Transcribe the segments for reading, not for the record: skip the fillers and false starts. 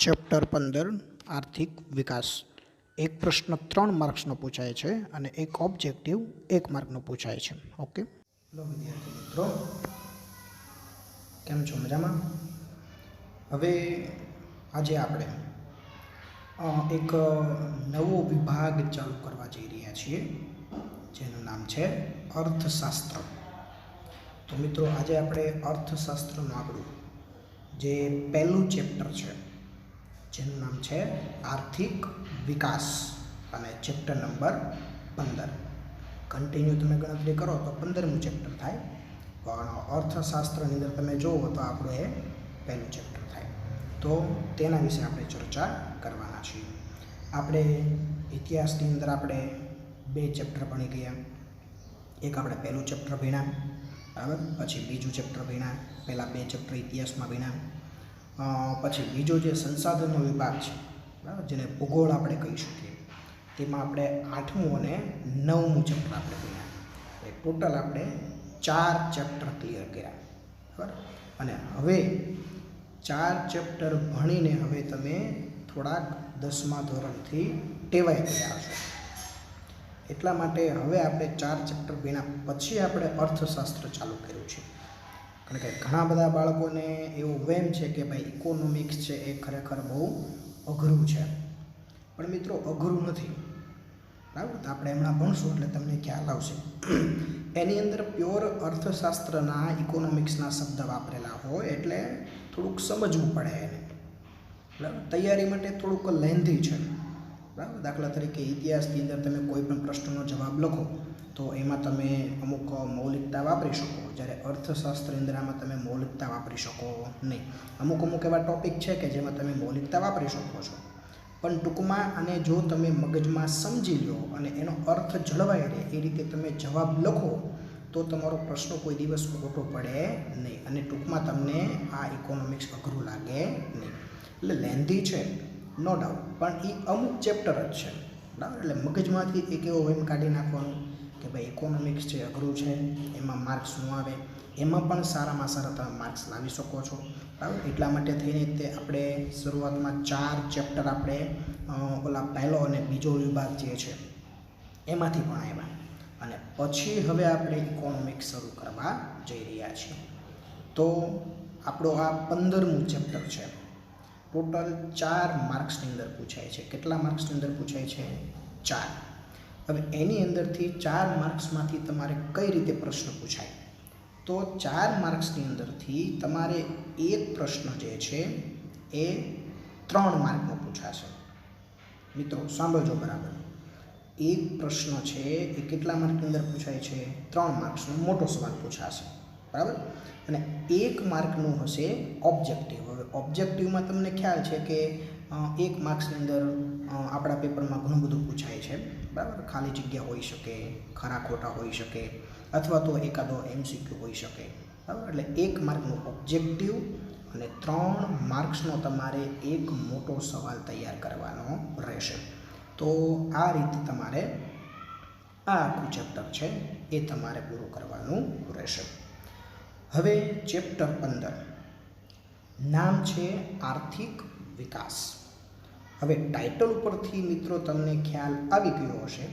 Chapter 15 આર્થિક વિકાસ. એક પ્રશ્ન 3 માર્ક્સનો પૂછાય છે અને એક ઓબ્જેક્ટિવ 1 માર્કનો પૂછાય છે. ઓકે, હેલો વિદ્યાર્થી મિત્રો, કેમ છો? મજામાં? હવે આજે આપણે એક નવો વિભાગ ચાલુ કરવા જઈ રહ્યા છીએ જેનું નામ છે અર્થશાસ્ત્ર. તો મિત્રો, આજે આપણે અર્થશાસ્ત્રનું આપણું જે પહેલું ચેપ્ટર છે જેનું નામ છે આર્થિક વિકાસ અને ચેપ્ટર નંબર 15. કન્ટિન્યુ તમે ગણતરી કરો તો 15મું ચેપ્ટર થાય, પણ અર્થશાસ્ત્રની અંદર તમે જુઓ તો આપણું એ પહેલું ચેપ્ટર થાય. તો તેના વિશે આપણે ચર્ચા કરવાના છીએ. આપણે ઇતિહાસની અંદર આપણે 2 ચેપ્ટર ભણી ગયા. એક આપણે પહેલું ચેપ્ટર ભણ્યા, બરાબર, પછી બીજું ચેપ્ટર ભણ્યા. પહેલાં 2 ચેપ્ટર ઇતિહાસમાં ભણ્યા, પછી બીજો જે સંસાધનનો વિભાગ છે, બરાબર, જેને ભૂગોળ આપણે કહી શકીએ, તેમાં આપણે 8મું અને 9મું ચેપ્ટર આપણે ભણ્યા. ટોટલ આપણે 4 ચેપ્ટર ક્લિયર કર્યા, બરાબર. અને હવે 4 ચેપ્ટર ભણીને હવે તમે થોડાક 10મા ધોરણથી ટેવાઈ ગયા છો. એટલા માટે હવે આપણે 4 ચેપ્ટર ભણ્યા પછી આપણે અર્થશાસ્ત્ર ચાલુ કર્યું છે. કારણ કે ઘણા બધા બાળકોને એવું વહેમ છે કે ભાઈ ઇકોનોમિક્સ છે એ ખરેખર બહુ અઘરું છે. પણ મિત્રો, અઘરું નથી, બરાબર. તો આપણે હમણાં ભણશું એટલે તમને ખ્યાલ આવશે. એની અંદર પ્યોર અર્થશાસ્ત્રના ઇકોનોમિક્સના શબ્દ વાપરેલા હોય એટલે થોડુંક સમજવું પડે એને, બરાબર. તૈયારી માટે થોડુંક લેન્ધી છે, બરાબર. દાખલા તરીકે ઇતિહાસની અંદર તમે કોઈ પણ પ્રશ્નનો જવાબ લખો તો એમાં તમે અમુક મૌલિકતા વાપરી શકો, જ્યારે અર્થશાસ્ત્રની અંદર આમાં તમે મૌલિકતા વાપરી શકો નહીં. અમુક એવા ટૉપિક છે કે જેમાં તમે મૌલિકતા વાપરી શકો છો, પણ ટૂંકમાં અને જો તમે મગજમાં સમજી લો અને એનો અર્થ જળવાઈ રહે એ રીતે તમે જવાબ લખો તો તમારો પ્રશ્ન કોઈ દિવસ ખોટો પડે નહીં અને ટૂંકમાં તમને આ ઇકોનોમિક્સ અઘરું લાગે નહીં. એટલે લેન્ધી છે, નો ડાઉટ, પણ એ અમુક ચેપ્ટર જ છે, બરાબર. એટલે મગજમાંથી એક એવો વહેમ કાઢી નાખવાનું કે ભાઈ ઇકોનોમિક્સ છે અઘરું છે, એમાં માર્ક્સ ન આવે. એમાં પણ સારામાં સારા તમે માર્ક્સ લાવી શકો છો, બરાબર. એટલા માટે થઈને તે આપણે શરૂઆતમાં 4 ચેપ્ટર આપણે ઓલા પહેલો અને બીજો વિભાગ જે છે એમાંથી પણ આવ્યા અને પછી હવે આપણે ઇકોનોમિક્સ શરૂ કરવા જઈ રહ્યા છીએ. તો આપણો આ 15મું ચેપ્ટર છે. ટોટલ 4 માર્ક્સની અંદર પૂછાય છે. કેટલા માર્ક્સની અંદર પૂછાય છે? 4. હવે એની અંદરથી 4 માર્ક્સમાંથી તમારે કઈ રીતે પ્રશ્ન પૂછાય? તો 4 માર્ક્સની અંદરથી તમારે એક પ્રશ્ન જે છે એ 3 માર્કનો પૂછાશે. મિત્રો સાંભળજો બરાબર. એક પ્રશ્ન છે એ કેટલા માર્કની અંદર પૂછાય છે? 3 માર્ક્સનો મોટો સવાલ પૂછાશે, બરાબર. અને 1 માર્કનું હશે ઓબ્જેક્ટિવ. હવે ઓબ્જેક્ટિવમાં તમને ખ્યાલ છે કે 1 માર્ક્સની અંદર આપણા પેપરમાં ઘણું બધું પૂછાય છે, બરાબર. ખાલી જગ્યા હોઈ શકે, ખરા ખોટા હોઈ શકે, અથવા તો એકાદો MCQ હોઈ શકે, બરાબર. એટલે 1 માર્કનું ઓબ્જેક્ટિવ અને 3 માર્ક્સનો તમારે એક મોટો સવાલ તૈયાર કરવાનો રહેશે. તો આ રીતે તમારે આ આખું ચેપ્ટર છે એ તમારે પૂરું કરવાનું રહેશે. હવે ચેપ્ટર 15 નામ છે આર્થિક વિકાસ. હવે ટાઇટલ ઉપરથી મિત્રો તમને ખ્યાલ આવી ગયો હશે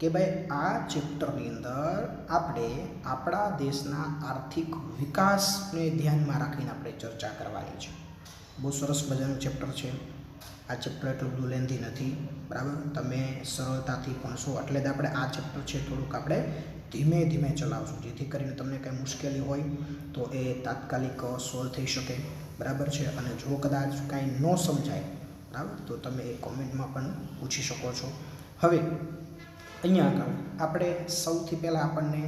કે ભાઈ આ ચેપ્ટરની અંદર આપણે આપણા દેશના આર્થિક વિકાસને ધ્યાનમાં રાખીને આપણે ચર્ચા કરવાની છે. બહુ સરસ મજાનું ચેપ્ટર છે. આ ચેપ્ટર એટલું બધું લેન્ધી નથી, બરાબર. તમે સરળતાથી ભણશો. એટલે જ આપણે આ ચેપ્ટર છે થોડુંક આપણે ધીમે ધીમે ચલાવશું, જેથી કરીને તમને કંઈ મુશ્કેલી હોય તો એ તાત્કાલિક સોલ્વ થઈ શકે, બરાબર છે. અને જો કદાચ કાંઈ ન સમજાય, બરાબર, તો તમે એ કોમેન્ટમાં પણ પૂછી શકો છો. હવે અહીંયા આગળ આપણે સૌથી પહેલાં આપણને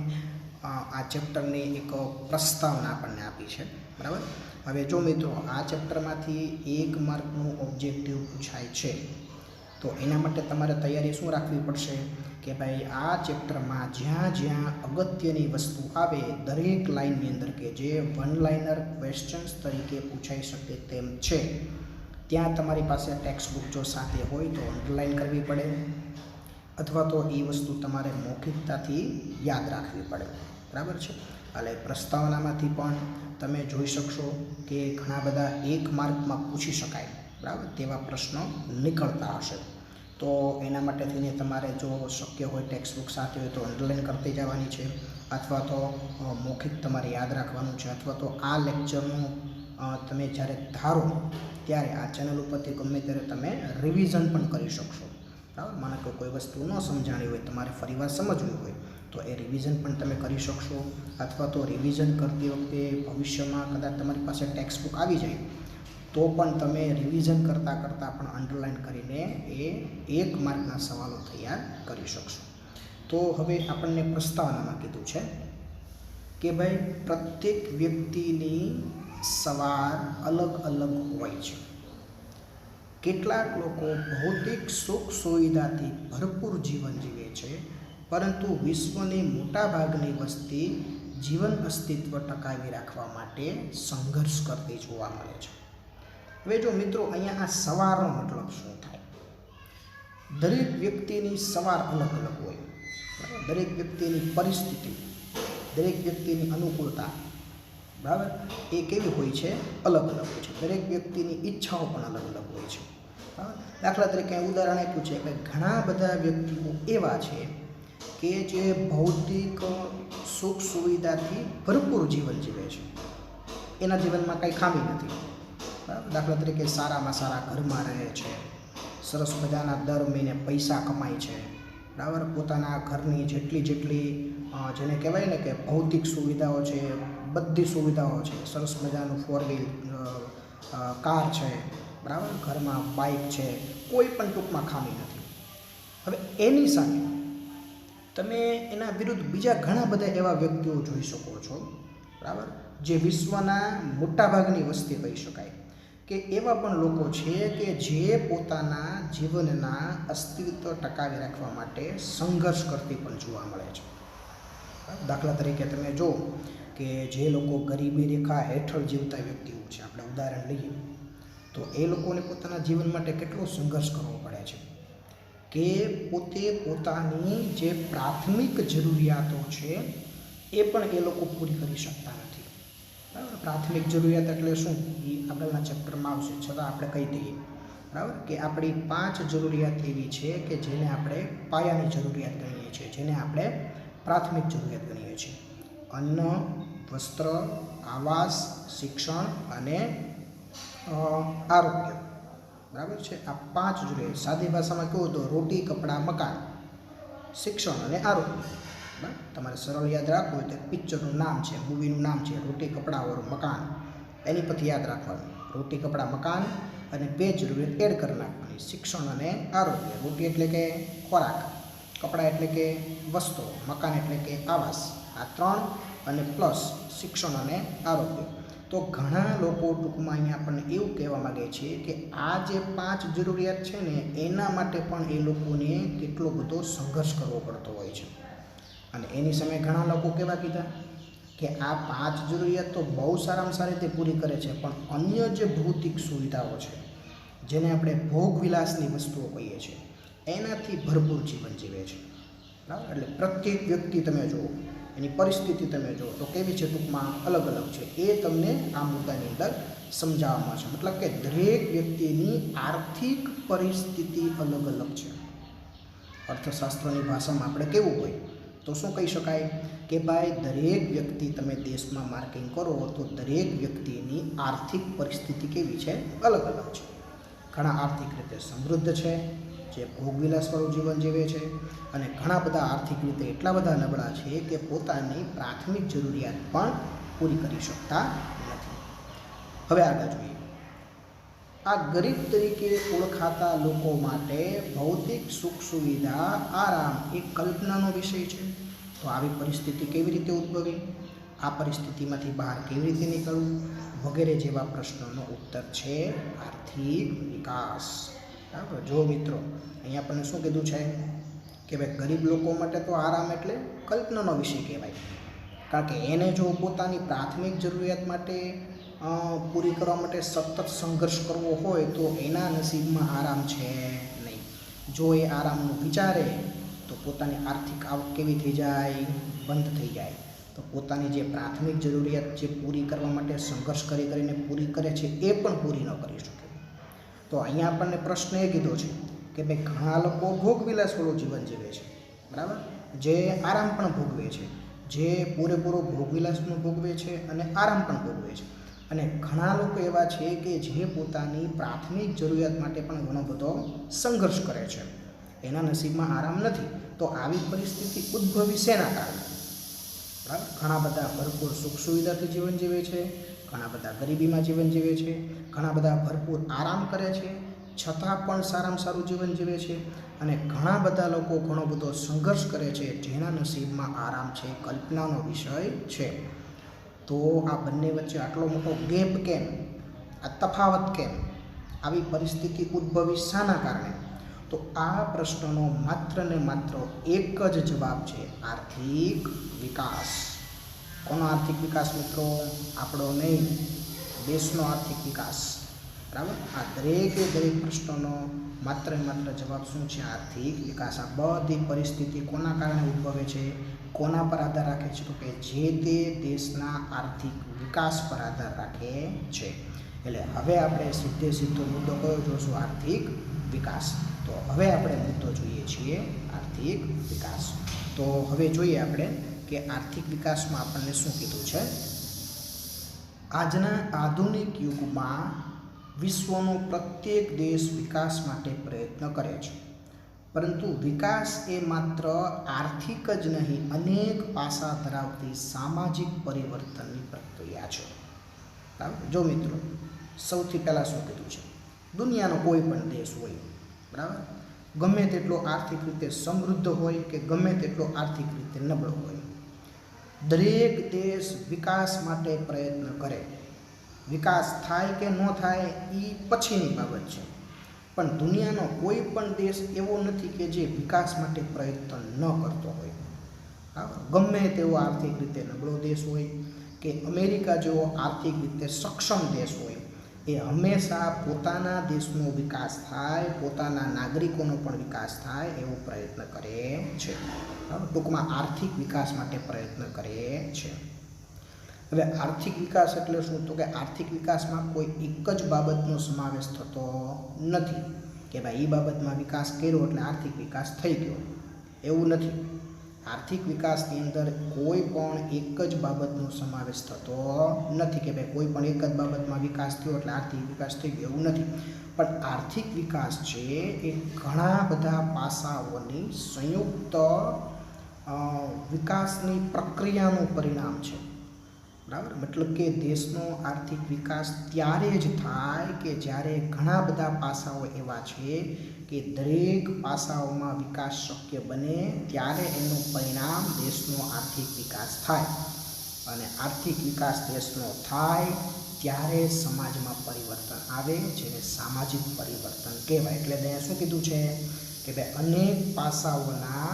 આ ચેપ્ટરની એક પ્રસ્તાવના આપણને આપી છે, બરાબર. હવે જો મિત્રો, આ ચેપ્ટરમાંથી 1 માર્કનું ઓબ્જેક્ટિવ પૂછાય છે તો એના માટે તમારે તૈયારી શું રાખવી પડશે કે ભાઈ આ ચેપ્ટરમાં જ્યાં જ્યાં અગત્યની વસ્તુ આવે દરેક લાઇનની અંદર કે જે વન લાઇનર ક્વેશ્ચન્સ તરીકે પૂછાઈ શકે તેમ છે ત્યાં તમારી પાસે ટેક્સ્ટ બુક જો સાથે હોય તો અંડરલાઇન કરવી પડે, અથવા તો એ વસ્તુ તમારે મૌખિકતાથી યાદ રાખવી પડે, બરાબર છે. એટલે પ્રસ્તાવનામાંથી પણ તમે જોઈ શકશો કે ઘણા બધા 1 માર્કમાં પૂછી શકાય, બરાબર, તેવા પ્રશ્નો નીકળતા હશે. તો એના માટે થઈને તમારે જો શક્ય હોય ટેક્સ્ટબુક સાથે હોય તો અંડરલાઇન કરતી જવાની છે, અથવા તો મૌખિક તમારે યાદ રાખવાનું છે, અથવા તો આ લેક્ચરનું તમે જ્યારે ધારો ત્યારે આ ચેનલ ઉપરથી ગમે ત્યારે તમે રિવિઝન પણ કરી શકશો. બરાબર, માનો કે કોઈ વસ્તુ ન સમજાણી હોય, તમારે ફરીવાર સમજવી હોય તો એ રિવિઝન પણ તમે કરી શકશો. અથવા તો રિવિઝન કરતી વખતે ભવિષ્યમાં કદાચ તમારી પાસે ટેક્સ્ટબુક આવી જાય તો પણ તમે રિવિઝન કરતાં પણ અંડરલાઇન કરીને એ 1 માર્કના સવાલો તૈયાર કરી શકશો. તો હવે આપણને પ્રસ્તાવનામાં કીધું છે કે ભાઈ પ્રત્યેક વ્યક્તિની સવાર અલગ અલગ હોય છે. કેટલાક લોકો ભૌતિક સુખ સુવિધાથી ભરપૂર જીવન જીવે છે, પરંતુ વિશ્વની મોટાભાગની વસ્તી જીવન અસ્તિત્વ ટકાવી રાખવા માટે સંઘર્ષ કરતી જોવા મળે છે. હવે જો મિત્રો અહીંયા આ સવારનો મતલબ શું થાય? દરેક વ્યક્તિની સવાર અલગ અલગ હોય. દરેક વ્યક્તિની પરિસ્થિતિ, દરેક વ્યક્તિની અનુકૂળતા, બરાબર, એ કેવી હોય છે? અલગ અલગ હોય છે. દરેક વ્યક્તિની ઈચ્છાઓ પણ અલગ અલગ હોય છે. દાખલા તરીકે ઉદાહરણ આપ્યું છે કે ઘણા બધા વ્યક્તિઓ એવા છે કે જે ભૌતિક સુખ સુવિધાથી ભરપૂર જીવન જીવે છે, એના જીવનમાં કંઈ ખામી નથી. દાખલા તરીકે સારામાં સારા ઘરમાં રહે છે, સરસ મજાના દર મહિને પૈસા કમાય છે, બરાબર, પોતાના ઘરની જેટલી જેને કહેવાય ને કે ભૌતિક સુવિધાઓ છે, બધી સુવિધાઓ છે, સરસ મજાનું 4 વ્હીલ કાર છે, બરાબર, ઘરમાં બાઇક છે, કોઈ પણ ટૂંકમાં ખામી નથી. હવે એની સામે તમે એના વિરુદ્ધ બીજા ઘણા બધા એવા વ્યક્તિઓ જોઈ શકો છો, બરાબર, જે વિશ્વના મોટાભાગની વસ્તી કહી શકાય કે એવા પણ લોકો છે કે જે પોતાના જીવનના અસ્તિત્વ ટકાવી રાખવા માટે સંઘર્ષ કરતી પણ જોવા મળે છે. દાખલા તરીકે તમે જો કે જે લોકો ગરીબી રેખા હેઠળ જીવતા વ્યક્તિઓ છે, આપણે ઉદાહરણ લઈએ તો એ લોકોને પોતાના જીવન માટે કેટલો સંઘર્ષ કરવો પડે છે કે પોતે પોતાની જે પ્રાથમિક જરૂરિયાતો છે એ પણ એ લોકો પૂરી કરી શકતા નથી. બરાબર, પ્રાથમિક જરૂરિયાત એટલે શું એ આગળના ચેપ્ટરમાં આવશે, છતાં આપણે કહી દઈએ, બરાબર, કે આપણી 5 જરૂરિયાત એવી છે કે જેને આપણે પાયાની જરૂરિયાત ગણીએ છીએ, જેને આપણે પ્રાથમિક જરૂરિયાત ગણીએ છીએ. અન્ન, વસ્ત્ર, આવાસ, શિક્ષણ અને આરોગ્ય. બરાબર છે, આ 5 જરૂરિયાત. સાદી ભાષામાં કહું તો રોટી, કપડાં, મકાન, શિક્ષણ અને આરોગ્ય. બરાબર, તમારે સરળ યાદ રાખવું હોય તો પિક્ચરનું નામ છે, મૂવીનું નામ છે રોટી, કપડાં ઓર મકાન, એની પરથી યાદ રાખવાનું. રોટી, કપડાં, મકાન અને 2 જરૂરિયાત એડ કરી નાખવાની, શિક્ષણ અને આરોગ્ય. રોટી એટલે કે ખોરાક, કપડાં એટલે કે વસ્ત્રો, મકાન એટલે કે આવાસ. આ 3 અને પ્લસ શિક્ષણ અને આરોગ્ય. તો ઘણા લોકો ટૂંકમાં અહીંયા આપણને એવું કહેવા માગે છે કે આ જે 5 જરૂરિયાત છે ને એના માટે પણ એ લોકોને કેટલો બધો સંઘર્ષ કરવો પડતો હોય છે. અને એની સામે ઘણા લોકો કેવા કીધા કે આ 5 જરૂરિયાત તો બહુ સારામાં સારી રીતે પૂરી કરે છે, પણ અન્ય જે ભૌતિક સુવિધાઓ છે, જેને આપણે ભોગવિલાસની વસ્તુઓ કહીએ છીએ, એનાથી ભરપૂર જીવન જીવે છે. બરાબર, એટલે પ્રત્યેક વ્યક્તિ તમે જુઓ, એની પરિસ્થિતિ તમે જુઓ તો કેવી છે, ટૂંકમાં અલગ અલગ છે. એ તમને આ મુદ્દાની અંદર સમજાવવામાં છે. મતલબ કે દરેક વ્યક્તિની આર્થિક પરિસ્થિતિ અલગ અલગ છે. અર્થશાસ્ત્રની ભાષામાં આપણે કેવું હોય તો શું કહી શકાય કે ભાઈ દરેક વ્યક્તિ, તમે દેશમાં માર્કિંગ કરો તો દરેક વ્યક્તિની આર્થિક પરિસ્થિતિ કેવી છે, અલગ અલગ છે. ઘણા આર્થિક રીતે સમૃદ્ધ છે, જે ભોગવિલાસવાળું જીવન જીવે છે, અને ઘણા બધા આર્થિક રીતે એટલા બધા નબળા છે કે પોતાની પ્રાથમિક જરૂરિયાત પણ પૂરી કરી શકતા નથી. હવે આગળ જોઈએ. આ ગરીબ તરીકે ઓળખાતા લોકો માટે ભૌતિક સુખ સુવિધા, આરામ એ કલ્પનાનો વિષય છે. તો આવી પરિસ્થિતિ કેવી રીતે ઉદ્ભવી, આ પરિસ્થિતિમાંથી બહાર કેવી રીતે નીકળવું વગેરે જેવા પ્રશ્નોનો ઉત્તર છે આર્થિક વિકાસ. બરાબર, જો મિત્રો અહીંયા આપણને શું કીધું છે કે ભાઈ ગરીબ લોકો માટે તો આરામ એટલે કલ્પનાનો વિષય કહેવાય, કારણ કે એને જો પોતાની પ્રાથમિક જરૂરિયાત માટે પૂરી કરવા માટે સતત સંઘર્ષ કરવો હોય તો એના નસીબમાં આરામ છે નહીં. જો એ આરામનું વિચારે તો પોતાની આર્થિક આવક કેવી થઈ જાય, બંધ થઈ જાય. તો પોતાની જે પ્રાથમિક જરૂરિયાત જે પૂરી કરવા માટે સંઘર્ષ કરીને પૂરી કરે છે એ પણ પૂરી ન કરી શકે. તો અહીંયા આપણને પ્રશ્ન એ કીધો છે કે ભાઈ ઘણા લોકો ભોગવિલાસવાળું જીવન જીવે છે, બરાબર, જે આરામ પણ ભોગવે છે, જે પૂરેપૂરો ભોગવિલાસ પણ ભોગવે છે અને આરામ પણ ભોગવે છે, અને ઘણા લોકો એવા છે કે જે પોતાની પ્રાથમિક જરૂરિયાત માટે પણ ઘણો બધો સંઘર્ષ કરે છે, એના નસીબમાં આરામ નથી. તો આવી પરિસ્થિતિ ઉદ્ભવી શેના કારણે? બરાબર, ઘણા બધા ભરપૂર સુખ સુવિધાથી જીવન જીવે છે, ઘણા બધા ગરીબીમાં જીવન જીવે છે, ઘણા બધા ભરપૂર આરામ કરે છે છતાં પણ સારામાં સારું જીવન જીવે છે, અને ઘણા બધા લોકો ઘણો બધો સંઘર્ષ કરે છે જેના નસીબમાં આરામ છે, કલ્પનાનો વિષય છે. તો આ બંને વચ્ચે આટલો મોટો ગેપ કેમ? આ તફાવત કેમ? આવી પરિસ્થિતિ ઉદ્ભવી શાના કારણે? તો આ પ્રશ્નનો માત્ર ને માત્ર એક જ જવાબ છે: આર્થિક વિકાસ. કોનો આર્થિક વિકાસ મિત્રો? આપણો નહીં, દેશનો આર્થિક વિકાસ. બરાબર, આ દરેકે દરેક પ્રશ્નોનો માત્ર ને માત્ર જવાબ શું છે? આર્થિક વિકાસ. આ બધી પરિસ્થિતિ કોના કારણે ઉદ્ભવે છે? કોના પર આધાર રાખે છે? તો કે જે તે દેશના આર્થિક વિકાસ પર આધાર રાખે છે. એટલે હવે આપણે સીધો મુદ્દો કયો જોશું? આર્થિક વિકાસ. તો હવે આપણે મુદ્દો જોઈએ છીએ આર્થિક વિકાસ. તો હવે જોઈએ આપણે કે આર્થિક વિકાસમાં આપણને શું કીધું છે. આજના આધુનિક યુગમાં વિશ્વનો પ્રત્યેક દેશ વિકાસ માટે પ્રયત્ન કરે છે, પરંતુ વિકાસ એ માત્ર આર્થિક જ નહીં, અનેક પાસા ધરાવતી સામાજિક પરિવર્તનની પ્રક્રિયા છે. બરાબર, જો મિત્રો, સૌથી પહેલાં શું કીધું છે? દુનિયાનો કોઈ પણ દેશ હોય, બરાબર, ગમે તેટલો આર્થિક રીતે સમૃદ્ધ હોય કે ગમે તેટલો આર્થિક રીતે નબળો હોય, દરેક દેશ વિકાસ માટે પ્રયત્ન કરે. વિકાસ થાય કે ન થાય એ પછીની બાબત છે, પણ દુનિયાનો કોઈ પણ દેશ એવો નથી કે જે વિકાસ માટે પ્રયત્ન ન કરતો હોય. ગમે તેવો આર્થિક રીતે નબળો દેશ હોય કે અમેરિકા જેવો આર્થિક રીતે સક્ષમ દેશ હોય, એ હંમેશા પોતાના દેશનો વિકાસ થાય, પોતાના નાગરિકોનો પણ વિકાસ થાય એવો પ્રયત્ન કરે છે. ટૂંકમાં આર્થિક વિકાસ માટે પ્રયત્ન કરે છે. હવે આર્થિક વિકાસ એટલે શું? તો કે આર્થિક વિકાસમાં કોઈ એક જ બાબતનો સમાવેશ થતો નથી કે ભાઈ એ બાબતમાં વિકાસ કર્યો એટલે આર્થિક વિકાસ થઈ ગયો, એવું નથી. આર્થિક વિકાસની અંદર કોઈ પણ એક જ બાબતનો સમાવેશ થતો નથી કે ભાઈ કોઈ પણ એક જ બાબતમાં વિકાસ થયો એટલે આર્થિક વિકાસ થઈ ગયો, એવું નથી. પણ આર્થિક વિકાસ છે એ ઘણા બધા પાસાઓની સંયુક્ત વિકાસની પ્રક્રિયાનું પરિણામ છે. બરાબર, મતલબ કે દેશનો આર્થિક વિકાસ ત્યારે જ થાય કે જ્યારે ઘણા બધા પાસાઓ એવા છે કે દરેક પાસાઓમાં વિકાસ શક્ય બને, ત્યારે એનું પરિણામ દેશનો આર્થિક વિકાસ થાય. અને આર્થિક વિકાસ દેશનો થાય ત્યારે સમાજમાં પરિવર્તન આવે, જેને સામાજિક પરિવર્તન કહેવાય. એટલે મેં શું કીધું છે કે ભાઈ અનેક પાસાઓના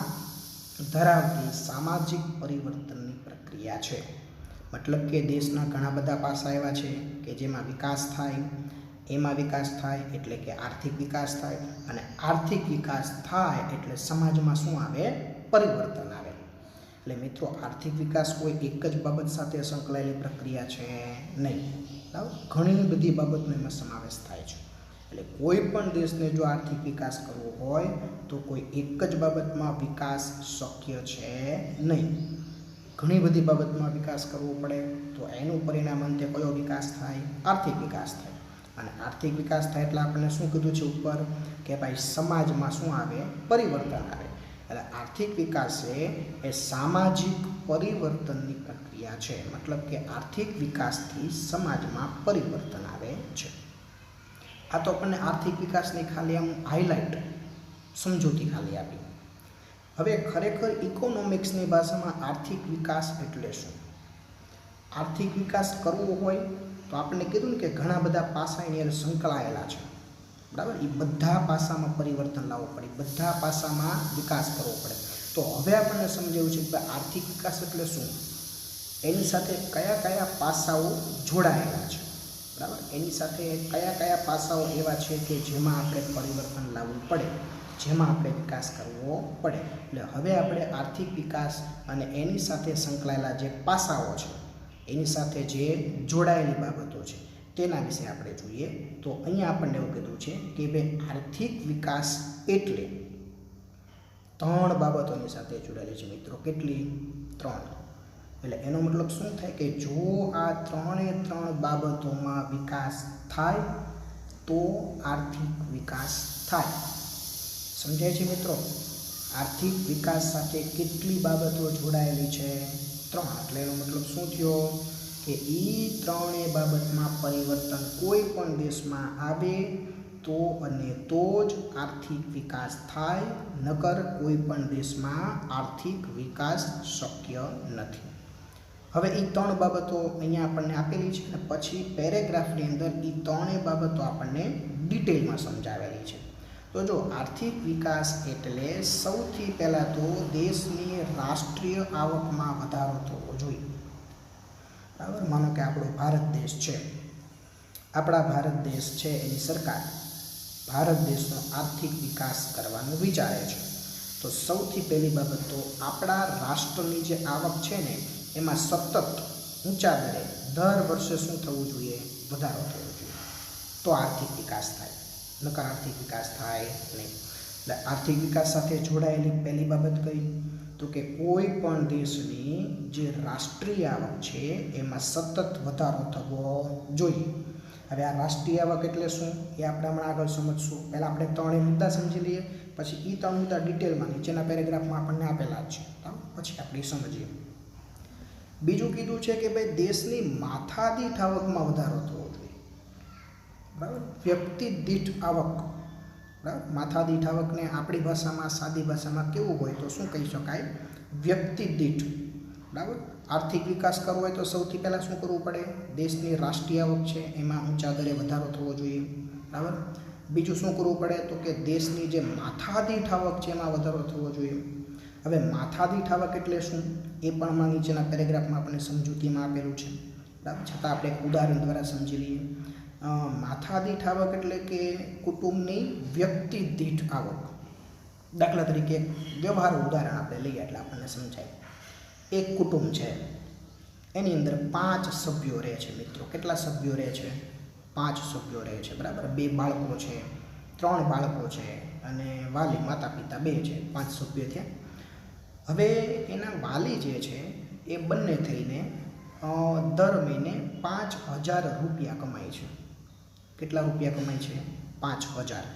ધરાવતી સામાજિક પરિવર્તનની પ્રક્રિયા છે. મતલબ કે દેશના ઘણા બધા પાસા એવા છે કે જેમાં વિકાસ થાય, એમાં વિકાસ થાય એટલે કે આર્થિક વિકાસ થાય, અને આર્થિક વિકાસ થાય એટલે સમાજમાં શું આવે? પરિવર્તન આવે. એટલે મિત્રો, આર્થિક વિકાસ કોઈ એક જ બાબત સાથે સંકળાયેલી પ્રક્રિયા છે નહીં. બરાબર, ઘણી બધી બાબતનો એમાં સમાવેશ થાય છે. એટલે કોઈ પણ દેશને જો આર્થિક વિકાસ કરવો હોય તો કોઈ એક જ બાબતમાં વિકાસ શક્ય છે નહીં. ઘણી બધી બાબતમાં વિકાસ કરવો પડે, તો એનું પરિણામ અંતે કયો વિકાસ થાય? આર્થિક વિકાસ થાય. અને આર્થિક વિકાસ થાય એટલે આપણને શું કીધું છે ઉપર કે ભાઈ સમાજમાં શું આવે? પરિવર્તન આવે. એટલે આર્થિક વિકાસ એ સામાજિક પરિવર્તનની પ્રક્રિયા છે. મતલબ કે આર્થિક વિકાસથી સમાજમાં પરિવર્તન આવે છે. આ તો આપણને આર્થિક વિકાસની ખાલી આમ હાઇલાઇટ સમજૂતી ખાલી આપી. હવે ખરેખર ઇકોનોમિક્સની ભાષામાં આર્થિક વિકાસ એટલે શું? આર્થિક વિકાસ કરવો હોય તો આપણે કીધું ને કે ઘણા બધા પાસા એની અંદર સંકળાયેલા છે. બરાબર, એ બધા પાસામાં પરિવર્તન લાવવું પડે, બધા પાસામાં વિકાસ કરવો પડે. તો હવે આપણને સમજાવ્યું છે કે આર્થિક વિકાસ એટલે શું, એની સાથે કયા કયા પાસાઓ જોડાયેલા છે. બરાબર, એની સાથે કયા કયા પાસાઓ એવા છે કે જેમાં આપણે પરિવર્તન લાવવું પડે, જેમાં આપણે વિકાસ કરવો પડે. એટલે હવે આપણે આર્થિક વિકાસ અને એની સાથે સંકળાયેલા જે પાસાઓ છે, એની સાથે જે જોડાયેલી બાબતો છે, તેના વિશે આપણે જોઈએ. તો અહીંયા આપણને એવું કીધું છે કે ભાઈ આર્થિક વિકાસ એટલે 3 બાબતોની સાથે જોડાયેલી છે મિત્રો. કેટલી? 3. એટલે એનો મતલબ શું થાય કે જો આ 3 બાબતોમાં વિકાસ થાય તો આર્થિક વિકાસ થાય. સમજાય છે મિત્રો? આર્થિક વિકાસ સાથે કેટલી બાબતો જોડાયેલી છે? 3. એટલે એનો મતલબ શું થયો કે એ 3 બાબતમાં પરિવર્તન કોઈ પણ દેશમાં આવે તો અને તો જ આર્થિક વિકાસ થાય, નકર કોઈ પણ દેશમાં આર્થિક વિકાસ શક્ય નથી. હવે એ 3 બાબતો અહીંયા આપણને આપેલી છે અને પછી પેરેગ્રાફની અંદર એ 3 બાબતો આપણને ડિટેલમાં સમજાવેલી છે. તો જો આર્થિક વિકાસ એટલે સૌથી પહેલાં તો દેશની રાષ્ટ્રીય આવકમાં વધારો થવો જોઈએ. બરાબર? માનો કે આપણો ભારત દેશ છે, આપણા ભારત દેશ છે, એની સરકાર ભારત દેશનો આર્થિક વિકાસ કરવાનો વિચારે છે. તો સૌથી પહેલી બાબત તો આપણા રાષ્ટ્રની જે આવક છે ને એમાં સતત ઊંચા દરે દર વર્ષે શું થવું જોઈએ? વધારો થવો જોઈએ. તો આર્થિક વિકાસ થાય, નકર આર્થિક વિકાસ થાય નહીં. એટલે આર્થિક વિકાસ સાથે જોડાયેલી પહેલી બાબત કઈ? તો કે કોઈ પણ દેશની જે રાષ્ટ્રીય આવક છે એમાં સતત વધારો થવો જોઈએ. હવે આ રાષ્ટ્રીય આવક એટલે શું એ આપણે હમણાં આગળ સમજશું. પહેલાં આપણે 3 મુદ્દા સમજી લઈએ, પછી એ 3 મુદ્દા ડિટેલમાં નીચેના પેરેગ્રાફમાં આપણને આપેલા જ છે, પછી આપણે સમજીએ. બીજું કીધું છે કે ભાઈ દેશની માથાદીઠ આવકમાં વધારો થવો જોઈએ. બરાબર? વ્યક્તિ દીઠ આવક. બરાબર? માથાદીઠ આવકને આપણી ભાષામાં, સાદી ભાષામાં કેવું હોય તો શું કહી શકાય? વ્યક્તિ દીઠ. બરાબર? આર્થિક વિકાસ કરવો હોય તો સૌથી પહેલાં શું કરવું પડે? દેશની રાષ્ટ્રીય આવક છે એમાં ઊંચા દરે વધારો થવો જોઈએ. બરાબર? બીજું શું કરવું પડે? તો કે દેશની જે માથાદીઠ આવક છે એમાં વધારો થવો જોઈએ. હવે માથાદીઠ આવક એટલે શું એ પણ હમણાં નીચેના પેરેગ્રાફમાં આપણને સમજૂતીમાં આપેલું છે. બરાબર? છતાં આપણે એક ઉદાહરણ દ્વારા સમજી લઈએ. માથાદીઠ આવક એટલે કે કુટુંબની વ્યક્તિ દીઠ આવક. દાખલા તરીકે વ્યવહારુ ઉદાહરણ આપણે લઈએ એટલે આપણને સમજાય. એક કુટુંબ છે, એની અંદર 5 સભ્યો રહે છે મિત્રો. કેટલા સભ્યો રહે છે? 5 સભ્યો રહે છે. બરાબર? 2 બાળકો છે, 3 બાળકો છે અને વાલી માતા પિતા 2 છે. 5 સભ્યો થયા. હવે એના વાલી જે છે એ બંને થઈને દર મહિને 5,000 રૂપિયા કમાય છે. કેટલા રૂપિયા કમાય છે? 5,000.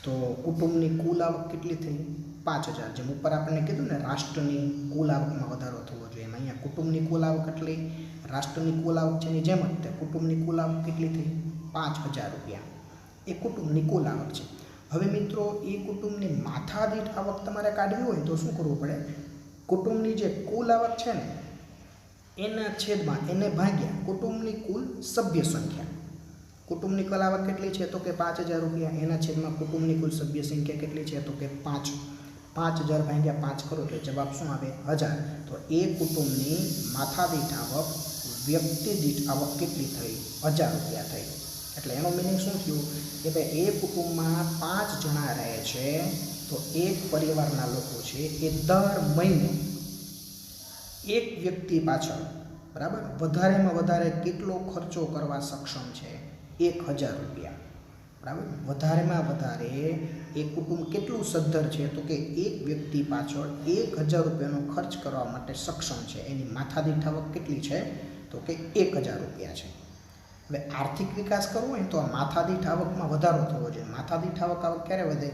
તો કુટુંબની કુલ આવક કેટલી થઈ? 5,000. જેમ ઉપર આપણને કીધું ને રાષ્ટ્રની કુલ આવકમાં વધારો થવો જોઈએ, એમાં અહીંયા કુટુંબની કુલ આવક એટલી રાષ્ટ્રની કુલ આવક છે એની જેમ જ તે કુટુંબની કુલ આવક કેટલી થઈ? 5,000 રૂપિયા. એ કુટુંબની કુલ આવક છે. હવે મિત્રો એ કુટુંબની માથાદીઠ આવક તમારે કાઢવી હોય તો શું કરવું પડે? કુટુંબની જે કુલ આવક છે ને એના છેદમાં એને ભાગ્યા કુટુંબની કુલ સભ્ય સંખ્યા. કુટુંબની કુલ આવક કેટલી છે? તો કે 5,000 રૂપિયા. એના છેદમાં કુટુંબની કુલ સભ્ય સંખ્યા કેટલી છે? તો કે 5. 5,000 ભાગ્યા 5 કરો એટલે જવાબ શું આવે? 1,000. તો એ કુટુંબની માથાદીઠ આવક, વ્યક્તિ દીઠ આવક કેટલી થઈ? 1,000 રૂપિયા થઈ. એટલે એનો મિનિંગ શું થયું કે ભાઈ એ કુટુંબમાં 5 જણા રહે છે તો એક પરિવારના લોકો છે એ દર મહિને એક વ્યક્તિ પાછળ બરાબર વધારેમાં વધારે કેટલો ખર્ચો કરવા સક્ષમ છે? 1,000 રૂપિયા. બરાબર? વધારેમાં વધારે એ કુટુંબ કેટલું સદ્ધર છે? તો કે એક વ્યક્તિ પાછળ 1,000 રૂપિયાનો ખર્ચ કરવા માટે સક્ષમ છે. એની માથાદીઠ આવક કેટલી છે? તો કે 1,000 રૂપિયા છે. હવે આર્થિક વિકાસ કરવો હોય તો આ માથાદીઠ આવકમાં વધારો થવો જોઈએ. માથાદીઠ આવક ક્યારે વધે?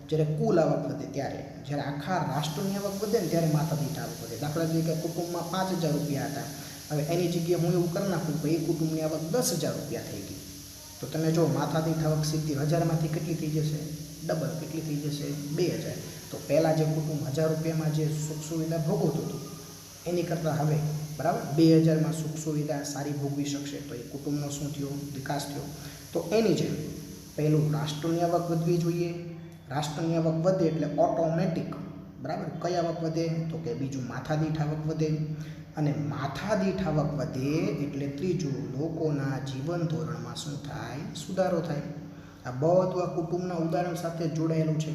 જ્યારે કુલ આવક વધે ત્યારે. જ્યારે આખા રાષ્ટ્રની આવક વધે ને ત્યારે માથાદીઠ આવક વધે. દાખલા તરીકે કુટુંબમાં 5,000 રૂપિયા હતા, હવે એની જગ્યાએ હું એવું કરી નાખું તો એ કુટુંબની આવક 10,000 રૂપિયા થઈ ગઈ. તો તમે જો માથાદીઠ આવક સીધી 1,000માંથી કેટલી થઈ જશે? ડબલ. કેટલી થઈ જશે? 2,000. તો પહેલાં જે કુટુંબ 1,000 રૂપિયામાં જે સુખ સુવિધા ભોગવતું હતું એની કરતાં હવે બરાબર 2,000માં સુખ સુવિધા સારી ભોગવી શકશે. તો એ કુટુંબનો શું થયો? વિકાસ થયો. તો એની જેમ પહેલું રાષ્ટ્રની આવક વધવી જોઈએ. રાષ્ટ્રની આવક વધે એટલે ઓટોમેટિક બરાબર કઈ આવક વધે? તો કે બીજું માથાદીઠ આવક વધે. અને માથાદીઠ આવક વધે એટલે ત્રીજું લોકોના જીવન ધોરણમાં શું થાય? સુધારો થાય. આ બધું આ કુટુંબના ઉદાહરણ સાથે જોડાયેલું છે.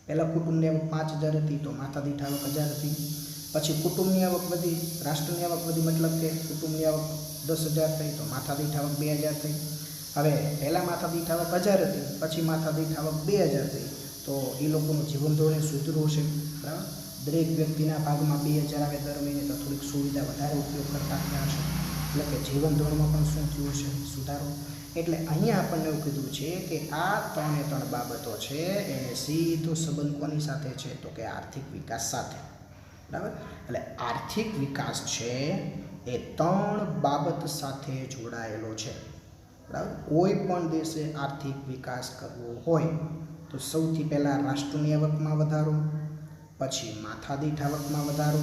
પહેલાં કુટુંબની આવક 5,000 હતી તો માથાદીઠ આવક 1,000 હતી. પછી કુટુંબની આવક વધી, રાષ્ટ્રની આવક વધી, મતલબ કે કુટુંબની આવક 10,000 થઈ તો માથાદીઠ આવક 2,000 થઈ. હવે પહેલાં માથાદીઠ આવક 1,000 હતી, પછી માથાદીઠ આવક 2,000 થઈ, તો એ લોકોનું જીવન ધોરણ સુધરું હશે. બરાબર, દરેક વ્યક્તિના ભાગમાં 2,000 આવે દર મહિને, તો થોડીક સુવિધા વધારે ઉપયોગ કરતા થયા હશે, એટલે કે જીવન ધોરણમાં પણ શું થયું હશે? સુધારો. એટલે અહીંયા આપણને એવું કીધું છે કે આ 3 બાબતો છે એને સીધો સંબંધ કોની સાથે છે? તો કે આર્થિક વિકાસ સાથે. બરાબર, એટલે આર્થિક વિકાસ છે એ 3 બાબત સાથે જોડાયેલો છે. બરાબર, કોઈ પણ દેશે આર્થિક વિકાસ કરવો હોય તો સૌથી પહેલાં રાષ્ટ્રની આવકમાં વધારો, પછી માથાદીઠ આવકમાં વધારો,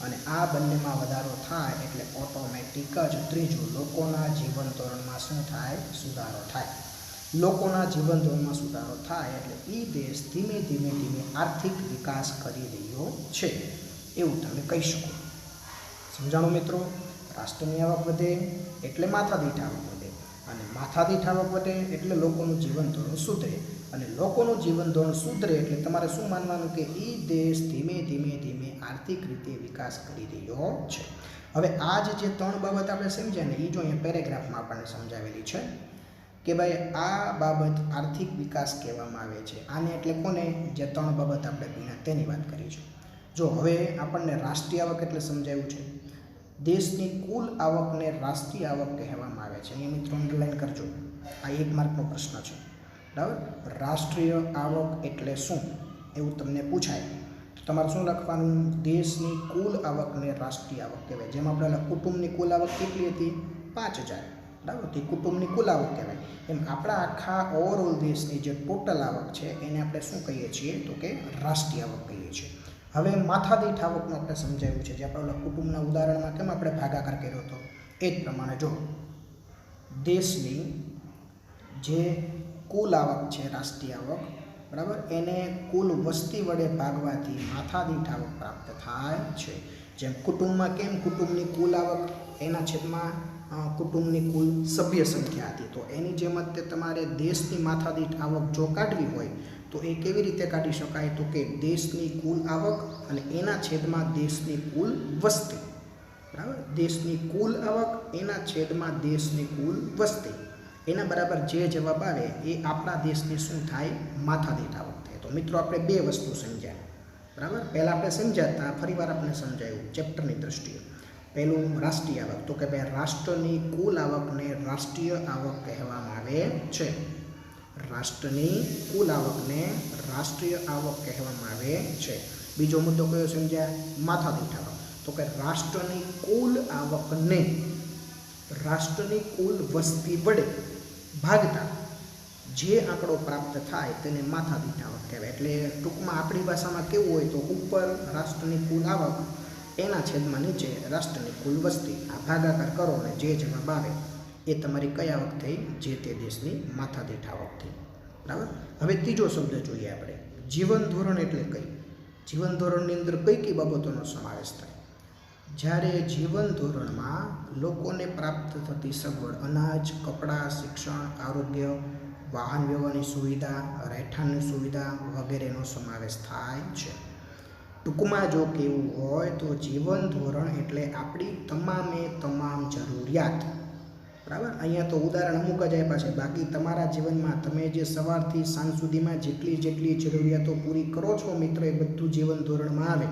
અને આ બંનેમાં વધારો થાય એટલે ઓટોમેટિક જ ત્રીજું લોકોના જીવન ધોરણમાં શું થાય? સુધારો થાય. લોકોના જીવન ધોરણમાં સુધારો થાય એટલે એ દેશ ધીમે ધીમે આર્થિક વિકાસ કરી રહ્યો છે એવું તમે કહી શકો. સમજાણું મિત્રો? રાષ્ટ્રની આવક વધે એટલે માથાદીઠ આવક વધે, અને માથાદીઠ આવક વધે એટલે લોકોનું જીવન ધોરણ સુધરે, અને લોકોનું જીવન ધોરણ સુધરે એટલે તમારે શું માનવાનું? કે એ દેશ ધીમે ધીમે આર્થિક રીતે વિકાસ કરી રહ્યો છે. હવે આ જે 3 બાબત આપણે સમજ્યા ને, એ જો અહીંયા પેરેગ્રાફમાં આપણને સમજાવેલી છે કે ભાઈ આ બાબત આર્થિક વિકાસ કહેવામાં આવે છે. આને એટલે કોને? જે 3 બાબત આપણે ભણ્યા તેની વાત કરી છે. જો હવે આપણને રાષ્ટ્રીય આવક એટલે સમજાયું છે. દેશની કુલ આવકને રાષ્ટ્રીય આવક કહેવામાં આવે છે. અહીંયા મિત્રો અંડરલાઈન કરજો, આ 1 માર્કનો પ્રશ્ન છે. બરાબર, રાષ્ટ્રીય આવક એટલે શું એવું તમને પૂછાય તો તમારે શું લખવાનું? દેશની કુલ આવકને રાષ્ટ્રીય આવક કહેવાય. જેમ આપણે કુટુંબની કુલ આવક કેટલી હતી? 5,000. બરાબર, તે કુટુંબની કુલ આવક કહેવાય. એમ આપણા આખા ઓવરઓલ દેશની જે ટોટલ આવક છે એને આપણે શું કહીએ છીએ? તો કે રાષ્ટ્રીય આવક કહીએ છીએ. હવે માથાદીઠ આવકનું આપણે સમજાવ્યું છે, જે આપણે કુટુંબના ઉદાહરણમાં કેમ આપણે ભાગાકાર કર્યો હતો એ જ પ્રમાણે જો દેશની જે કુલ આવક છે રાષ્ટ્રીય આવક, બરાબર, એને કુલ વસ્તી વડે ભાગવાથી માથાદીઠ આવક પ્રાપ્ત થાય છે. જેમ કુટુંબમાં કેમ કુટુંબની કુલ આવક એના છેદમાં કુટુંબની કુલ સભ્ય સંખ્યા હતી, તો એની જેમ જ તે તમારે દેશની માથાદીઠ આવક જો કાઢવી હોય તો એ કેવી રીતે કાઢી શકાય? તો કે દેશની કુલ આવક અને એના છેદમાં દેશની કુલ વસ્તી. બરાબર, દેશની કુલ આવક એના છેદમાં દેશની કુલ વસ્તી, એના બરાબર જે જવાબ આવે એ આપણા દેશની શું થાય? માથાદીઠ આવક થાય. તો મિત્રો આપણે 2 વસ્તુ સમજ્યા. બરાબર, પહેલાં આપણે સમજ્યા હતા, ફરીવાર આપણે સમજાયું ચેપ્ટરની દ્રષ્ટિએ. પહેલું રાષ્ટ્રીય આવક, તો કે ભાઈ રાષ્ટ્રની કુલ આવકને રાષ્ટ્રીય આવક કહેવામાં આવે છે. રાષ્ટ્રની કુલ આવકને રાષ્ટ્રીય આવક કહેવામાં આવે છે. બીજો મુદ્દો કયો સમજ્યા? માથાદીઠ આવક. તો કે રાષ્ટ્રની કુલ આવકને રાષ્ટ્રની કુલ વસ્તી વડે ભાગતા જે આંકડો પ્રાપ્ત થાય તેને માથાદીઠ આવક કહેવાય. એટલે ટૂંકમાં આપણી ભાષામાં કેવું હોય તો ઉપર રાષ્ટ્રની કુલ આવક એના છેદમાં નીચે રાષ્ટ્રની કુલ વસ્તી, આ ભાગાકાર કરો અને જે જવાબ આવે એ તમારી કઈ આવક થઈ? જે તે દેશની માથાદીઠ આવક થઈ. બરાબર, હવે ત્રીજો શબ્દ જોઈએ આપણે, જીવન ધોરણ એટલે કઈ? જીવન ધોરણની અંદર કઈ કઈ બાબતોનો સમાવેશ થાય? જ્યારે જીવન ધોરણમાં લોકોને પ્રાપ્ત થતી સગવડ, અનાજ, કપડાં, શિક્ષણ, આરોગ્ય, વાહન વ્યવહારની સુવિધા, રહેઠાણની સુવિધા વગેરેનો સમાવેશ થાય છે. ટૂંકમાં જો કહેવું હોય તો જીવન ધોરણ એટલે આપણી તમામે તમામ જરૂરિયાત. બરાબર, અહીંયા તો ઉદાહરણ અમુક જ આપ્યા છે, બાકી તમારા જીવનમાં તમે જે સવારથી સાંજ સુધીમાં જેટલી જરૂરિયાતો પૂરી કરો છો મિત્રો, એ બધું જીવન ધોરણમાં આવે.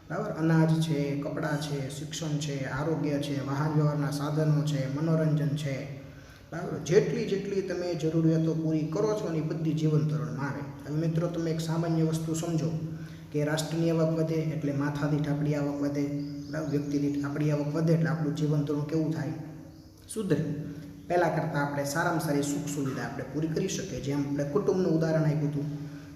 બરાબર, અનાજ છે, કપડાં છે, શિક્ષણ છે, આરોગ્ય છે, વાહન વ્યવહારના સાધનો છે, મનોરંજન છે. બરાબર, જેટલી તમે જરૂરિયાતો પૂરી કરો છો ને એ બધી જીવન ધોરણમાં આવે. હવે મિત્રો તમે એક સામાન્ય વસ્તુ સમજો કે રાષ્ટ્રની આવક વધે એટલે માથાદીઠ આપણી આવક વધે. બરાબર, વ્યક્તિ દીઠ આપણી આવક વધે એટલે આપણું જીવન ધોરણ કેવું થાય? સુધરે. પહેલાં કરતાં આપણે સારામાં સારી સુખ સુવિધા આપણે પૂરી કરી શકીએ. જેમ આપણે કુટુંબનું ઉદાહરણ આપ્યું હતું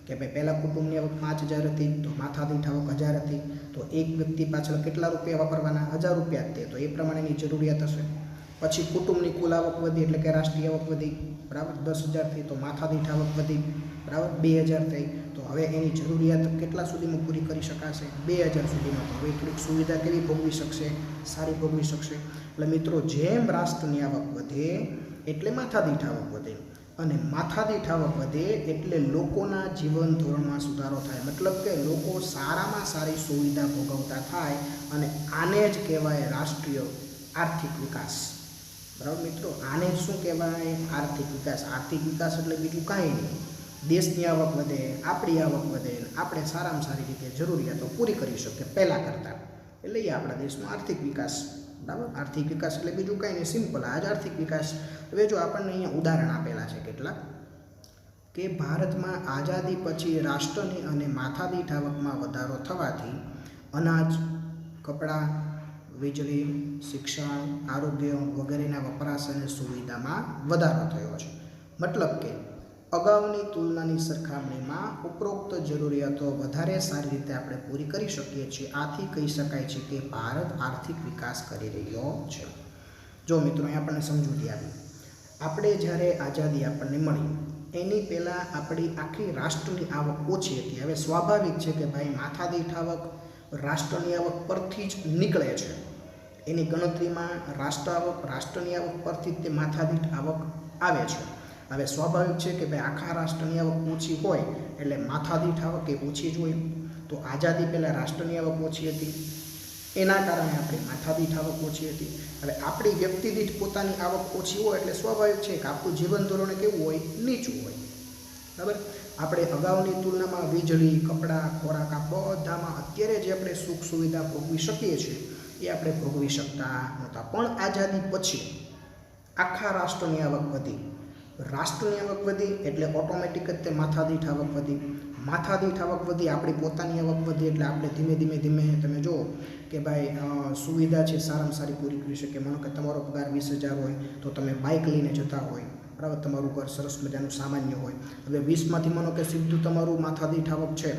કે ભાઈ પહેલાં કુટુંબની આવક 5,000 હતી તો માથાદીઠ આવક 1,000 હતી, તો એક વ્યક્તિ પાછળ કેટલા રૂપિયા વાપરવાના? 1,000 રૂપિયા જ. તો એ પ્રમાણેની જરૂરિયાત હશે. પછી કુટુંબની કુલ આવક વધી એટલે કે રાષ્ટ્રીય આવક વધી. બરાબર, 10,000 થઈ તો માથાદીઠ આવક વધી. બરાબર, 2,000 થઈ તો હવે એની જરૂરિયાત કેટલા સુધીમાં પૂરી કરી શકાશે? 2,000 સુધીમાં. તો હવે થોડીક સુવિધા કેવી ભોગવી શકશે? સારી ભોગવી શકશે. એટલે મિત્રો જેમ રાષ્ટ્રની આવક વધે એટલે માથાદીઠ આવક વધે, અને માથાદીઠ આવક વધે એટલે લોકોના જીવન ધોરણમાં સુધારો થાય. મતલબ કે લોકો સારામાં સારી સુવિધા ભોગવતા થાય, અને આને જ કહેવાય રાષ્ટ્રીય આર્થિક વિકાસ. બરાબર મિત્રો, આને શું કહેવાય? આર્થિક વિકાસ. આર્થિક વિકાસ એટલે બીજું કાંઈ નહીં, દેશની આવક વધે, આપણી આવક વધે, આપણે સારામાં સારી રીતે જરૂરિયાતો પૂરી કરી શકીએ પહેલાં કરતાં, એટલે એ આપણા દેશનો આર્થિક વિકાસ. બરાબર, આર્થિક વિકાસ એટલે બીજું કાંઈ નહીં, સિમ્પલ આ જ આર્થિક વિકાસ. હવે જો આપણને અહીંયા ઉદાહરણ આપેલા છે કેટલાક, કે ભારતમાં આઝાદી પછી રાષ્ટ્રની અને માથાદીઠ આવકમાં વધારો થવાથી અનાજ, કપડાં, વીજળી, શિક્ષણ, આરોગ્ય વગેરેના વપરાશ અને સુવિધામાં વધારો થયો છે. મતલબ કે અગાઉની તુલનાની સરખામણીમાં ઉપરોક્ત જરૂરિયાતો વધારે સારી રીતે આપણે પૂરી કરી શકીએ છીએ. આથી કહી શકાય છે કે ભારત આર્થિક વિકાસ કરી રહ્યો છે. જો મિત્રો, અહીં આપણને સમજૂતી આવી, આપણે જ્યારે આઝાદી આપણને મળી એની પહેલાં આપણી આખી રાષ્ટ્રની આવક ઓછી હતી. હવે સ્વાભાવિક છે કે ભાઈ માથાદીઠ આવક રાષ્ટ્રની આવક પરથી જ નીકળે છે. એની ગણતરીમાં રાષ્ટ્રની આવક પરથી જ તે માથાદીઠ આવક આવે છે. હવે સ્વાભાવિક છે કે ભાઈ આખા રાષ્ટ્રની આવક ઓછી હોય એટલે માથાદીઠ આવક એ ઓછી જ હોય. તો આઝાદી પહેલાં રાષ્ટ્રની આવક ઓછી હતી, એના કારણે આપણી માથાદીઠ આવક ઓછી હતી. હવે આપણી વ્યક્તિ દીઠ પોતાની આવક ઓછી હોય એટલે સ્વાભાવિક છે કે આપણું જીવન ધોરણ કેવું હોય? નીચું હોય. બરાબર, આપણે અગાઉની તુલનામાં વીજળી, કપડાં, ખોરાક આ બધામાં અત્યારે જે આપણે સુખ સુવિધા ભોગવી શકીએ છીએ એ આપણે ભોગવી શકતા નહોતા. પણ આઝાદી પછી આખા રાષ્ટ્રની આવક વધી, રાષ્ટ્રની આવક વધી એટલે ઓટોમેટિક જ તે માથાદીઠ આવક વધી, માથાદીઠ આવક વધી, આપણી પોતાની આવક વધી એટલે આપણે ધીમે ધીમે તમે જુઓ કે ભાઈ સુવિધા છે સારામાં સારી પૂરી કરી શકીએ. માનો કે તમારો પગાર 20,000 હોય તો તમે બાઇક લઈને જતા હોય, બરાબર, તમારું ઘર સરસ મજાનું સામાન્ય હોય. હવે 20માંથી માનો કે સીધું તમારું માથાદીઠ આવક છે,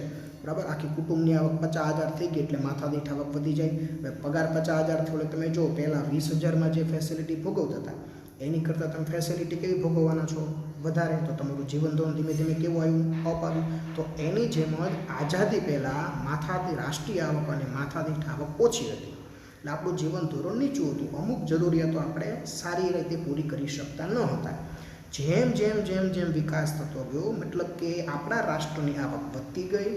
બરાબર, આખી કુટુંબની આવક 50,000 થઈ ગઈ એટલે માથાદીઠ આવક વધી જાય. હવે પગાર 50,000 થયો એટલે તમે જો પહેલાં 20,000માં જે ફેસિલિટી ભોગવતા હતા એની કરતાં તમે ફેસિલિટી કેવી ભોગવવાના છો? વધારે. તો તમારું જીવન ધોરણ ધીમે ધીમે કેવું આવ્યું? અપ આવ્યું. તો એની જેમ જ આઝાદી પહેલાં રાષ્ટ્રીય આવક અને માથાદીઠ આવક ઓછી હતી એટલે આપણું જીવન ધોરણ નીચું હતું. અમુક જરૂરિયાતો આપણે સારી રીતે પૂરી કરી શકતા ન હતા. જેમ જેમ જેમ જેમ વિકાસ થતો ગયો, મતલબ કે આપણા રાષ્ટ્રની આવક વધતી ગઈ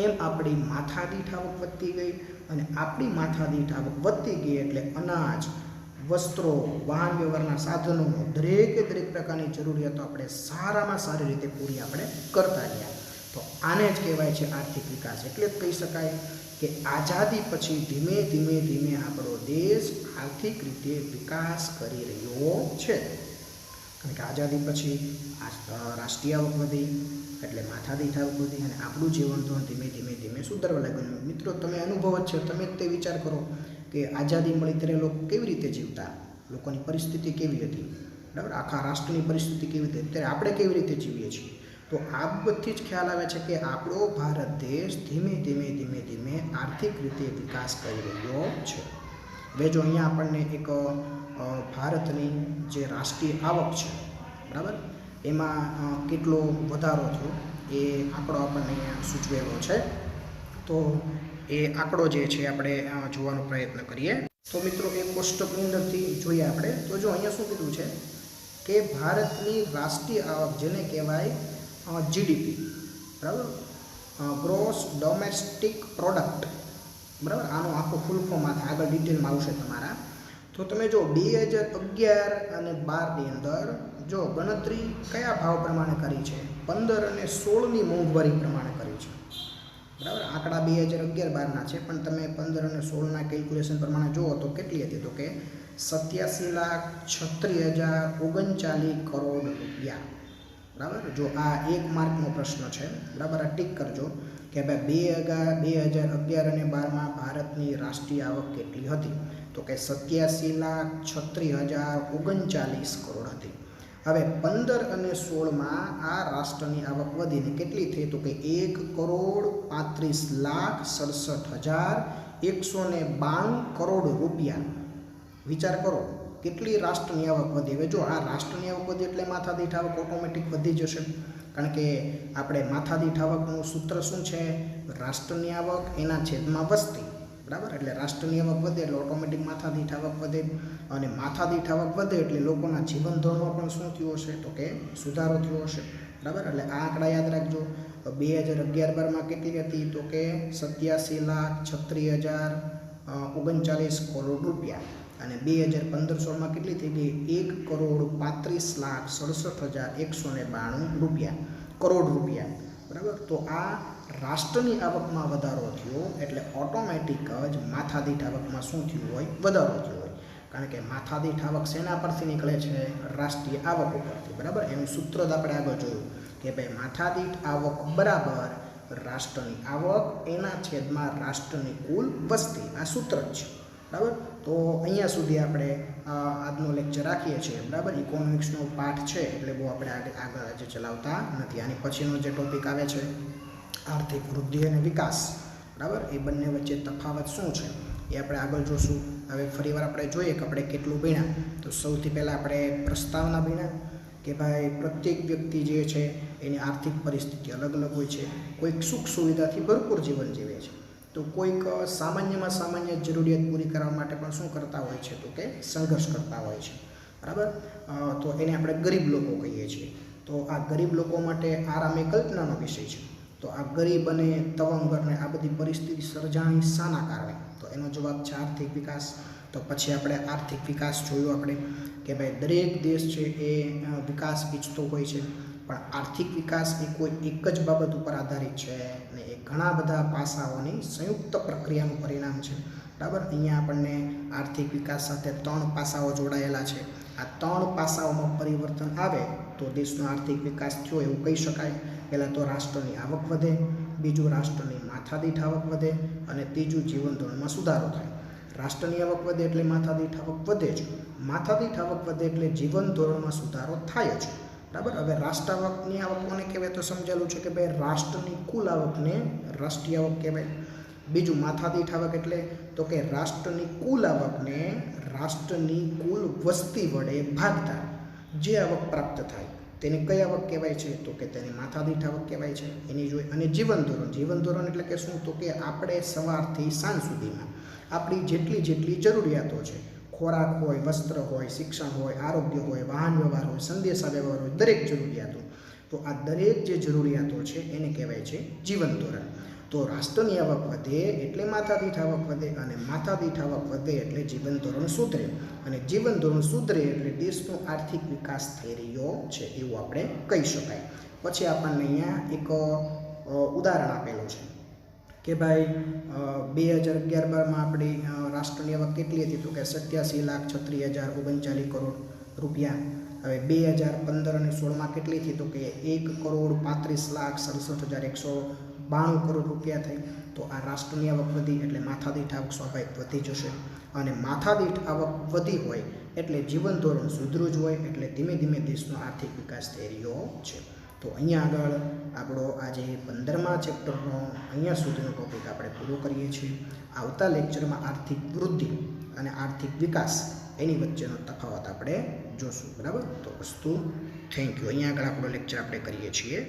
એમ આપણી માથાદીઠ આવક વધતી ગઈ, અને આપણી માથાદીઠ આવક વધતી ગઈ એટલે અનાજ, વસ્ત્રો, વાહન વ્યવહારના સાધનો, દરેક પ્રકારની જરૂરિયાતો આપણે સારામાં સારી રીતે પૂરી આપણે કરતા ગયા. તો આને જ કહેવાય છે આર્થિક વિકાસ. એટલે જ કહી શકાય કે આઝાદી પછી ધીમે ધીમે આપણો દેશ આર્થિક રીતે વિકાસ કરી રહ્યો છે. કારણ કે આઝાદી પછી રાષ્ટ્રીય આવક વધી એટલે માથાદીઠ આવક વધી અને આપણું જીવન ધોરણ ધીમે સુધરવા લાગ્યું. મિત્રો, તમે અનુભવ જ છે, તમે જ તે વિચાર કરો કે આઝાદી મળી ત્યારે લોકો કેવી રીતે જીવતા, લોકોની પરિસ્થિતિ કેવી હતી, બરાબર, આખા રાષ્ટ્રની પરિસ્થિતિ કેવી હતી, અત્યારે આપણે કેવી રીતે જીવીએ છીએ. તો આ બધી જ ખ્યાલ આવે છે કે આપણો ભારત દેશ ધીમે ધીમે આર્થિક રીતે વિકાસ કરી રહ્યો છે. હવે જો અહીંયા આપણને એક ભારતની જે રાષ્ટ્રીય આવક છે, બરાબર, એમાં કેટલો વધારો થયો એ આંકડો આપણને અહીંયા સૂચવેલો છે. તો એ આંકડો જે છે આપણે જોવાનો પ્રયત્ન કરીએ. તો મિત્રો, એ કોષ્ટકની અંદરથી જોઈએ આપણે. તો જો અહીંયા શું કીધું છે કે ભારતની રાષ્ટ્રીય આવક, જેને કહેવાય જીડીપી, બરાબર, ગ્રોસ ડોમેસ્ટિક પ્રોડક્ટ, બરાબર, આનો આખો ફૂલ ફોર્મ આગળ ડિટેલમાં આવશે તમારા. તો તમે જો 2011 અને 12ની અંદર જો ગણતરી કયા ભાવ પ્રમાણે કરી છે? 15 અને 16ની મોંઘવારી પ્રમાણે કરી છે, બરાબર. આંકડા 2011-12ના છે, પણ તમે 15 અને 16ના કેલ્ક્યુલેશન પ્રમાણે જુઓ તો કેટલી હતી? તો કે 87,36,039 કરોડ રૂપિયા, બરાબર. જો આ 1 માર્કનો પ્રશ્ન છે, બરાબર, આ ટીક કરજો કે ભાઈ 2011 અને 12માં ભારતની રાષ્ટ્રીય આવક કેટલી હતી? તો કે 87,36,039 કરોડ હતી. હવે 15 અને 16માં આ રાષ્ટ્રની આવક વધીને કેટલી થઈ? તો કે 1,35,67,192 કરોડ રૂપિયા. વિચાર કરો કેટલી રાષ્ટ્રની આવક વધી. હવે જો આ રાષ્ટ્રની આવક વધી એટલે માથાદીઠ આવક ઓટોમેટિક વધી જશે, કારણ કે આપણે માથાદીઠ આવકનું સૂત્ર શું છે? રાષ્ટ્રની આવક એના છેદમાં વસ્તી, બરાબર. એટલે રાષ્ટ્રની આવક વધે એટલે ઓટોમેટિક માથાદીઠ આવક વધે, અને માથાદીઠ આવક વધે એટલે લોકોના જીવન ધોરણમાં પણ શું થયું હશે? તો કે સુધારો થયો હશે, બરાબર. એટલે આ આંકડા યાદ રાખજો. 2011-12માં કેટલી હતી? તો કે 87,36,039 કરોડ રૂપિયા. અને 2015-16માં કેટલી થઈ ગઈ? 1,35,67,192 રૂપિયા, કરોડ રૂપિયા, બરાબર. તો આ રાષ્ટ્રની આવકમાં વધારો થયો એટલે ઓટોમેટિક જ માથાદીઠ આવકમાં શું થયું હોય? વધારો થયો હોય. કારણ કે માથાદીઠ આવક શેના પરથી નીકળે છે? રાષ્ટ્રીય આવક ઉપરથી, બરાબર. એનું સૂત્ર જ આપણે આગળ જોયું કે ભાઈ માથાદીઠ આવક બરાબર રાષ્ટ્રની આવક એના છેદમાં રાષ્ટ્રની કુલ વસ્તી. આ સૂત્ર જ છે, બરાબર. તો અહીંયા સુધી આપણે આજનો લેક્ચર રાખીએ છીએ, બરાબર. ઇકોનોમિક્સનો પાઠ છે એટલે બહુ આપણે આગળ આજે ચલાવતા નથી. આની પછીનો જે ટોપિક આવે છે આર્થિક વૃદ્ધિ અને વિકાસ, બરાબર. એ બંને વચ્ચે તફાવત શું છે એ આપણે આગળ જોશું. હવે ફરીવાર આપણે જોઈએ કે આપણે કેટલું ભણ્યા. તો સૌથી પહેલાં આપણે પ્રસ્તાવના ભણ્યા કે ભાઈ પ્રત્યેક વ્યક્તિ જે છે એની આર્થિક પરિસ્થિતિ અલગ અલગ હોય છે. કોઈક સુખ સુવિધાથી ભરપૂર જીવન જીવે છે, તો કોઈક સામાન્યમાં સામાન્ય જરૂરિયાત પૂરી કરવા માટે પણ શું કરતા હોય છે? તો કે સંઘર્ષ કરતા હોય છે, બરાબર. તો એને આપણે ગરીબ લોકો કહીએ છીએ. તો આ ગરીબ લોકો માટે આરામ એ કલ્પનાનો વિષય છે. તો આ ગરીબ અને તવંગરને આ બધી પરિસ્થિતિ સર્જાણી શાના કારણે? તો એનો જવાબ છે આર્થિક વિકાસ. તો પછી આપણે આર્થિક વિકાસ જોયો આપણે કે ભાઈ દરેક દેશ છે એ વિકાસ ઈચ્છતો હોય છે, પણ આર્થિક વિકાસ એ કોઈ એક જ બાબત ઉપર આધારિત છે ને એ ઘણા બધા પાસાઓની સંયુક્ત પ્રક્રિયાનું પરિણામ છે, બરાબર. અહીંયા આપણને આર્થિક વિકાસ સાથે 3 પાસાઓ જોડાયેલા છે. આ 3 પાસાઓમાં પરિવર્તન આવે તો દેશનો આર્થિક વિકાસ થયો એવું કહી શકાય. પહેલાં તો રાષ્ટ્રની આવક વધે, બીજું રાષ્ટ્રની માથાદીઠ આવક વધે અને ત્રીજું જીવન ધોરણમાં સુધારો થાય. રાષ્ટ્રની આવક વધે એટલે માથાદીઠ આવક વધે જ, માથાદીઠ આવક વધે એટલે જીવન ધોરણમાં સુધારો થાય જ, બરાબર. હવે રાષ્ટ્ર આવકની આવક કોને કહેવાય? તો સમજાયેલું છે કે ભાઈ રાષ્ટ્રની કુલ આવકને રાષ્ટ્રીય આવક કહેવાય. બીજું માથાદીઠ આવક એટલે તો કે રાષ્ટ્રની કુલ આવકને રાષ્ટ્રની કુલ વસ્તી વડે ભાગતા જે આવક પ્રાપ્ત થાય તેને કઈ આવક કહેવાય છે? તો કે તેને માથાદીઠ આવક કહેવાય છે. એની જોઈ અને જીવન ધોરણ, જીવન ધોરણ એટલે કે શું? તો કે આપણે સવારથી સાંજ સુધીમાં આપણી જેટલી જરૂરિયાતો છે, ખોરાક હોય, વસ્ત્ર હોય, શિક્ષણ હોય, આરોગ્ય હોય, વાહન વ્યવહાર હોય, સંદેશા વ્યવહાર હોય, દરેક જરૂરિયાતો, તો આ દરેક જે જરૂરિયાતો છે એને કહેવાય છે જીવન ધોરણ. તો રાષ્ટ્રની આવક વધે એટલે માથાદીઠ આવક વધે અને માથાદીઠ આવક વધે એટલે જીવન ધોરણ સુધરે અને જીવન ધોરણ સુધરે એટલે દેશનો આર્થિક વિકાસ થઈ રહ્યો છે એવું આપણે કહી શકાય. પછી આપણને અહીંયા એક ઉદાહરણ આપેલું છે કે ભાઈ 2011-12માં આપણી રાષ્ટ્રની આવક કેટલી હતી? તો કે 87,36,039 કરોડ રૂપિયા. હવે 2015 અને 16માં કેટલી થઈ? તો કે 1,35,67,192 કરોડ રૂપિયા થઈ. તો આ રાષ્ટ્રની આવક વધી એટલે માથાદીઠ આવક સ્વાભાવિક વધી જશે અને માથાદીઠ આવક વધી હોય એટલે જીવન ધોરણ સુધરું જ હોય એટલે ધીમે ધીમે દેશનો આર્થિક વિકાસ થઈ રહ્યો છે. તો અહીંયા આગળ આપણો આજે 15મા ચેપ્ટરનો અહીંયા સુધીનો ટોપિક આપણે પૂરો કરીએ છીએ. આવતા લેક્ચરમાં આર્થિક વૃદ્ધિ અને આર્થિક વિકાસ એની વચ્ચેનો તફાવત આપણે જોશું, બરાબર. તો અસ્તુ, થેન્ક યુ. અહીંયા આગળ આપણો લેક્ચર આપણે કરીએ છીએ.